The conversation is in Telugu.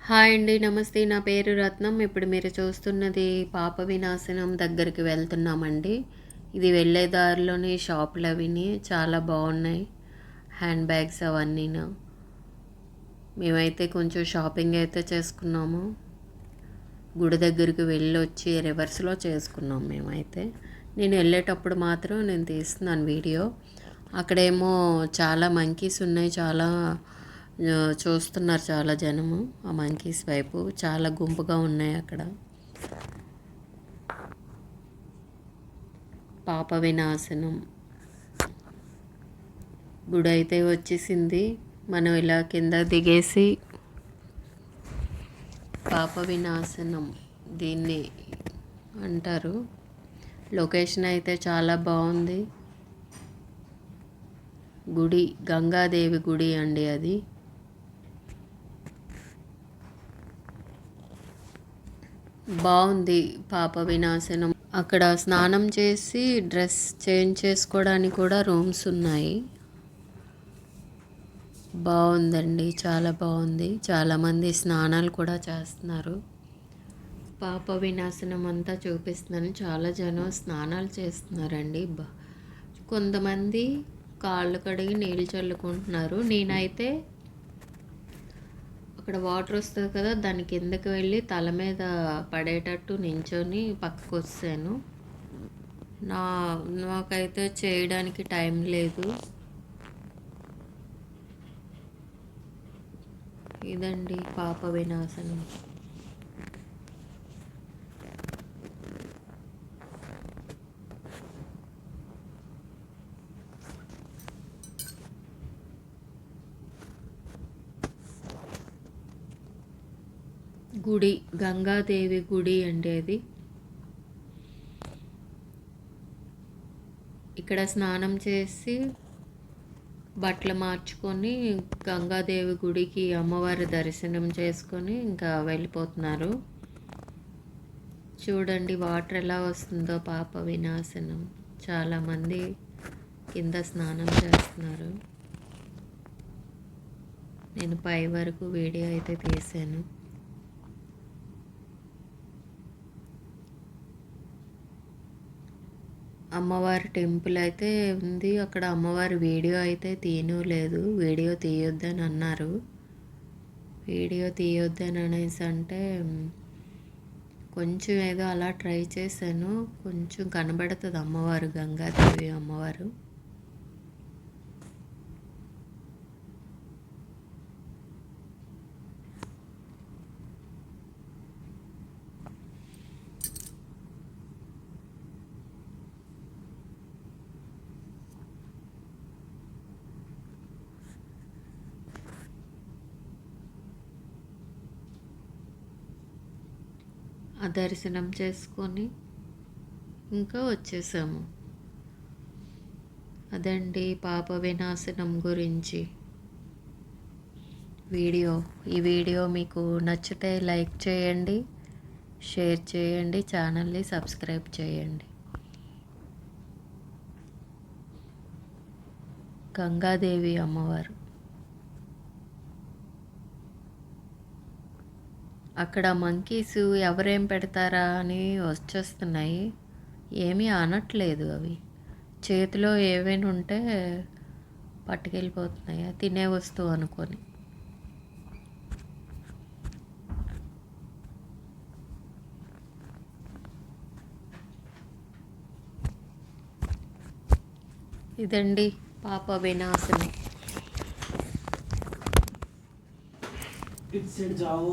హాయ్ అండి. నమస్తే. నా పేరు రత్నం. ఇప్పుడు మీరు చూస్తున్నది పాప వినాశనం దగ్గరికి వెళ్తున్నామండి. ఇది వెళ్ళే దారిలోని షాపులవిని చాలా బాగున్నాయి. హ్యాండ్ బ్యాగ్స్ అవన్నీను. మేమైతే కొంచెం షాపింగ్ అయితే చేసుకున్నాము. గుడి దగ్గరికి వెళ్ళొచ్చి రివర్స్లో చేసుకున్నాం మేమైతే. నేను వెళ్ళేటప్పుడు మాత్రం నేను తీస్తున్నాను వీడియో. అక్కడేమో చాలా మంకీస్ ఉన్నాయి. చాలా చూస్తున్నారు చాలా జనము ఆ మంకీస్ వైపు. చాలా గుంపుగా ఉన్నాయి అక్కడ. పాప వినాశనం గుడి అయితే వచ్చేసింది. మనం ఇలా కింద దిగేసి పాప వినాశనం దీన్ని అంటారు. లొకేషన్ అయితే చాలా బాగుంది. గుడి గంగాదేవి గుడి అండి అది. బాగుంది పాప వినాశనం. అక్కడ స్నానం చేసి డ్రెస్ చేంజ్ చేసుకోవడానికి కూడా రూమ్స్ ఉన్నాయి. బాగుందండి, చాలా బాగుంది. చాలామంది స్నానాలు కూడా చేస్తున్నారు. పాప వినాశనం అంతా చూపిస్తున్నాను. చాలా జనం స్నానాలు చేస్తున్నారండి. కొంతమంది కాళ్ళు కడిగి నీళ్ళు చల్లుకుంటున్నారు. నేనైతే అక్కడ వాటర్ వస్తుంది కదా, దాని కిందకి వెళ్ళి తల మీద పడేటట్టు నించొని పక్కకు వచ్చాను. నాకైతే చేయడానికి టైం లేదు. ఇదండి పాప వినాశనం. గుడి గంగాదేవి గుడి అండి అది. ఇక్కడ స్నానం చేసి బట్టలు మార్చుకొని గంగాదేవి గుడికి అమ్మవారి దర్శనం చేసుకొని ఇంకా వెళ్ళిపోతున్నారు. చూడండి వాటర్ ఎలా వస్తుందో. పాప వినాశనం. చాలామంది కింద స్నానం చేస్తున్నారు. నేను పై వరకు వీడియో అయితే తీసాను. అమ్మవారి టెంపుల్ అయితే ఉంది అక్కడ. అమ్మవారి వీడియో అయితే తీయలేదు. వీడియో తీయొద్దని అన్నారు. వీడియో తీయొద్దని అనేసి అంటే కొంచెం ఏదో అలా ట్రై చేశాను. కొంచెం కనబడుతుంది అమ్మవారు, గంగాదేవి అమ్మవారు. ఆ దర్శనం చేసుకొని ఇంకా వచ్చేసాము. అదండి పాప వినాశనం గురించి వీడియో. ఈ వీడియో మీకు నచ్చితే లైక్ చేయండి, షేర్ చేయండి, ఛానల్ని సబ్స్క్రైబ్ చేయండి. గంగాదేవి అమ్మవారు. అక్కడ మంకీస్ ఎవరేం పెడతారా అని వచ్చేస్తున్నాయి. ఏమీ అనట్లేదు. అవి చేతిలో ఏవైనా ఉంటే పట్టుకెళ్ళిపోతున్నాయి తినే వస్తువు అనుకొని. ఇదండి పాప వినాశనం. इस साइड जाओ।